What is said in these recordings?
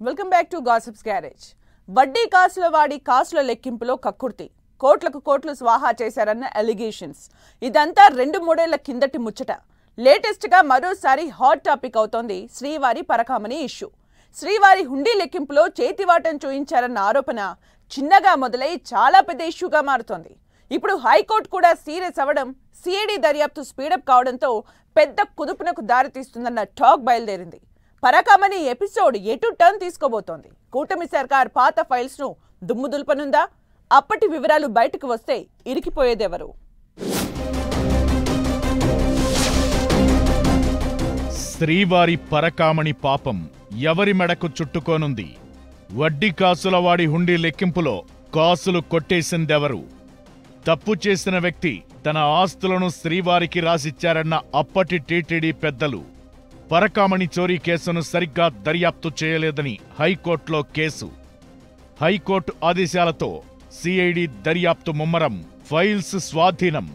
Welcome back to gossips garage. వడ్డీ కాసుల వాడి కాసుల లెక్కింపులో కక్కుర్తి, కోట్లకు కోట్లు స్వాహా చేశారన్న అలిగేషన్స్. ఇదంతా 2-3 ఏళ్ల కిందటి ముచ్చట. లేటెస్ట్ గా మరోసారి హాట్ టాపిక్ అవుతోంది శ్రీవారి పరకామణి ఇష్యూ. శ్రీవారి హుండీ లెక్కింపులో చేతివాటం చూయించారన్న ఆరోపణ చిన్నగా మొదలై చాలా పెద్ద ఇష్యూగా మారుతోంది. ఇప్పుడు హైకోర్టు కూడా సీరియస్ అవ్వడం, సిఐడి దర్యాప్తు స్పీడప్ కావడంతో పెద్ద కుదుపునకు దారితీస్తుందన్న టాక్ బయలుదేరింది. పరకామణి ఎపిసోడ్ ఎటు టర్న్ తీసుకోబోతోంది? కూటమి సర్కార్ పాత ఫైల్స్ ను దుమ్ము దుల్పనుందా? అప్పటి వివరాలు బయటకు వస్తే ఇరికిపోయేదెవరు? శ్రీవారి పరకామణి పాపం ఎవరి మెడకు చుట్టుకోనుంది? వడ్డీ కాసుల వాడి హుండీ లెక్కింపులో కాసులు కొట్టేసిందెవరు? తప్పు చేసిన వ్యక్తి తన ఆస్తులను శ్రీవారికి రాసిచ్చారన్న అప్పటి టీటీడీ పెద్దలు. పరకామణి చోరీ కేసును సరిగ్గా దర్యాప్తు చేయలేదని హైకోర్టులో కేసు. హైకోర్టు ఆదేశాలతో సిఐడి దర్యాప్తు ముమ్మరం, ఫైల్స్ స్వాధీనం.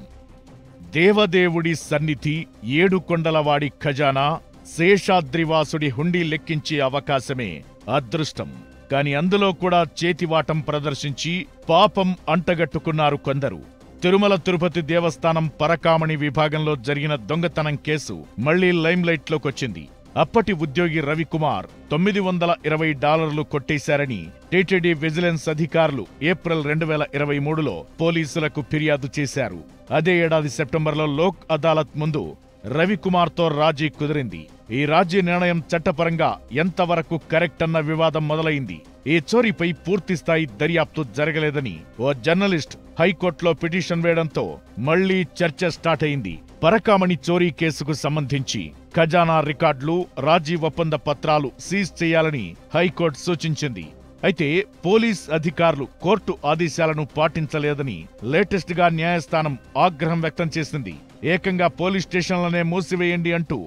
దేవదేవుడి సన్నిధి, ఏడుకొండలవాడి ఖజానా, శేషాద్రివాసుడి హుండీ లెక్కించే అవకాశమే అదృష్టం. కాని అందులో కూడా చేతివాటం ప్రదర్శించి పాపం అంటగట్టుకున్నారు కొందరు. తిరుమల తిరుపతి దేవస్థానం పరకామణి విభాగంలో జరిగిన దొంగతనం కేసు మళ్లీ లైమ్లైట్లోకొచ్చింది. అప్పటి ఉద్యోగి రవికుమార్ $920 కొట్టేశారని టీటీడీ విజిలెన్స్ అధికారులు ఏప్రిల్ 2023లో పోలీసులకు ఫిర్యాదు చేశారు. అదే ఏడాది సెప్టెంబర్లో లోక్ అదాలత్ ముందు రవికుమార్తో రాజీ కుదిరింది. ఈ రాజీ నిర్ణయం చట్టపరంగా ఎంతవరకు కరెక్ట్ అన్న వివాదం మొదలైంది. ఈ చోరీపై పూర్తిస్థాయి దర్యాప్తు జరగలేదని ఓ జర్నలిస్ట్ హైకోర్టులో పిటిషన్ వేయడంతో మళ్లీ చర్చ స్టార్ట్ అయింది. పరకామణి చోరీ కేసుకు సంబంధించి ఖజానా రికార్డులు, రాజీ ఒప్పంద పత్రాలు సీజ్ చేయాలని హైకోర్టు సూచించింది. అయితే పోలీస్ అధికారులు కోర్టు ఆదేశాలను పాటించలేదని లేటెస్ట్ గా న్యాయస్థానం ఆగ్రహం వ్యక్తం చేసింది. ఏకంగా పోలీస్ స్టేషన్లనే మూసివేయండి అంటూ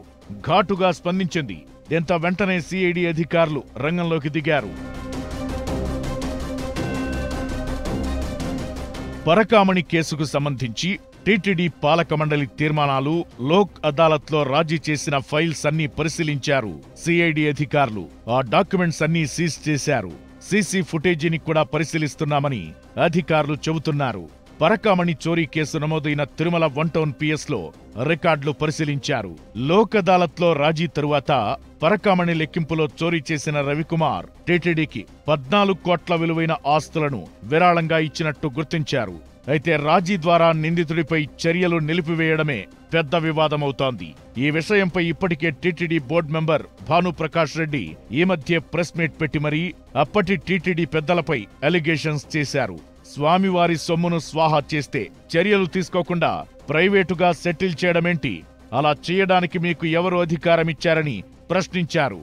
ఘాటుగా స్పందించింది. దీంతో వెంటనే సిఐడి అధికారులు రంగంలోకి దిగారు. పరకామణి కేసుకు సంబంధించి టీటీడీ పాలక మండలి తీర్మానాలు, లోక్ అదాలత్లో రాజీ చేసిన ఫైల్స్ అన్నీ పరిశీలించారు సిఐడి అధికారులు. ఆ డాక్యుమెంట్స్ అన్నీ సీజ్ చేశారు. సీసీ ఫుటేజీని కూడా పరిశీలిస్తున్నామని అధికారులు చెబుతున్నారు. పరకామణి చోరీ కేసు నమోదైన తిరుమల 1 టౌన్ పిఎస్లో రికార్డులు పరిశీలించారు. లోక్ అదాలత్లో రాజీ తరువాత పరకామణి లెక్కింపులో చోరీ చేసిన రవికుమార్ టీటీడీకి 14 కోట్ల విలువైన ఆస్తులను విరాళంగా ఇచ్చినట్టు గుర్తించారు. అయితే రాజీ ద్వారా నిందితుడిపై చర్యలు నిలిపివేయడమే పెద్ద వివాదమవుతోంది. ఈ విషయంపై ఇప్పటికే TTD board member Bhanuprakash Reddy ఈ మధ్య ప్రెస్ మీట్ పెట్టి మరీ అప్పటి టీటీడీ పెద్దలపై అలిగేషన్స్ చేశారు. స్వామివారి సొమ్మును స్వాహా చేస్తే చర్యలు తీసుకోకుండా ప్రైవేటుగా సెటిల్ చేయడమేంటి? అలా చేయడానికి మీకు ఎవరు అధికారమిచ్చారని ప్రశ్నించారు.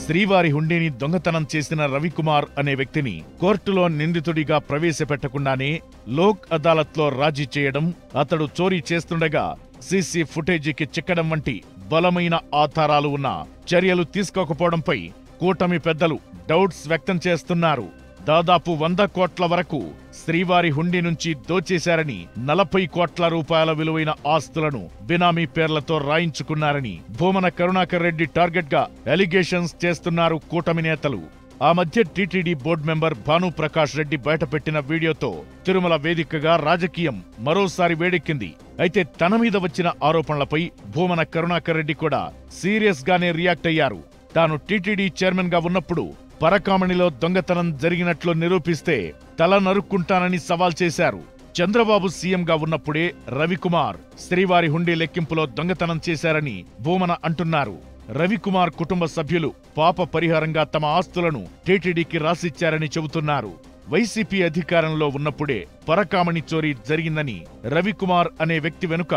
శ్రీవారి హుండీని దొంగతనం చేసిన రవికుమార్ అనే వ్యక్తిని కోర్టులో నిందితుడిగా ప్రవేశపెట్టకుండానే లోక్ అదాలత్లో రాజీ చేయడం, అతడు చోరీ చేస్తుండగా సీసీ ఫుటేజీకి చిక్కడం వంటి బలమైన ఆధారాలు ఉన్న చర్యలు తీసుకోకపోవడంపై కూటమి పెద్దలు డౌట్స్ వ్యక్తం చేస్తున్నారు. దాదాపు 100 కోట్ల వరకు శ్రీవారి హుండీ నుంచి దోచేశారని, 40 కోట్ల రూపాయల విలువైన ఆస్తులను బినామీ పేర్లతో రాయించుకున్నారని భూమన కరుణాకర్ రెడ్డి టార్గెట్ గా అలిగేషన్స్ చేస్తున్నారు కూటమి నేతలు. ఆ మధ్య TTD board member Bhanuprakash Reddy బయటపెట్టిన వీడియోతో తిరుమల వేదికగా రాజకీయం మరోసారి వేడెక్కింది. అయితే తన మీద వచ్చిన ఆరోపణలపై భూమన కరుణాకర్ రెడ్డి కూడా సీరియస్ గానే రియాక్ట్ అయ్యారు. తాను టీటీడీ చైర్మన్ గా ఉన్నప్పుడు పరకామణిలో దొంగతనం జరిగినట్లు నిరూపిస్తే తల నరుక్కుంటానని సవాల్ చేశారు. చంద్రబాబు సీఎంగా ఉన్నప్పుడే రవికుమార్ శ్రీవారి హుండీ లెక్కింపులో దొంగతనం చేశారని భూమన అంటున్నారు. రవికుమార్ కుటుంబ సభ్యులు పాప పరిహారంగా తమ ఆస్తులను టీటీడీకి రాసిచ్చారని చెబుతున్నారు. వైసీపీ అధికారంలో ఉన్నప్పుడే పరకామణి చోరీ జరిగిందని, రవికుమార్ అనే వ్యక్తి వెనుక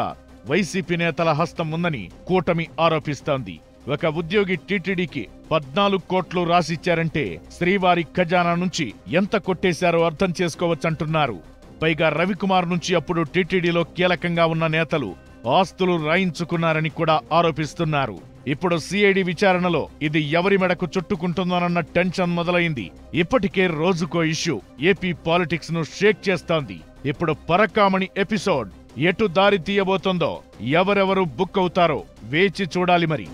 వైసీపీ నేతల హస్తం ఉందని కూటమి ఆరోపిస్తోంది. ఒక ఉద్యోగి టీటీడీకి 14 కోట్లు రాసిచ్చారంటే శ్రీవారి ఖజానా నుంచి ఎంత కొట్టేశారో అర్థం చేసుకోవచ్చంటున్నారు. పైగా రవికుమార్ నుంచి అప్పుడు టీటీడీలో కీలకంగా ఉన్న నేతలు ఆస్తులు రాయించుకున్నారని కూడా ఆరోపిస్తున్నారు. ఇప్పుడు సిఐడి విచారణలో ఇది ఎవరి మెడకు చుట్టుకుంటుందోనన్న టెన్షన్ మొదలైంది. ఇప్పటికే రోజుకో ఇష్యూ ఏపీ పాలిటిక్స్ ను షేక్ చేస్తోంది. ఇప్పుడు పరకామణి ఎపిసోడ్ ఎటు దారి తీయబోతోందో, ఎవరెవరు బుక్ అవుతారో వేచి చూడాలి మరి.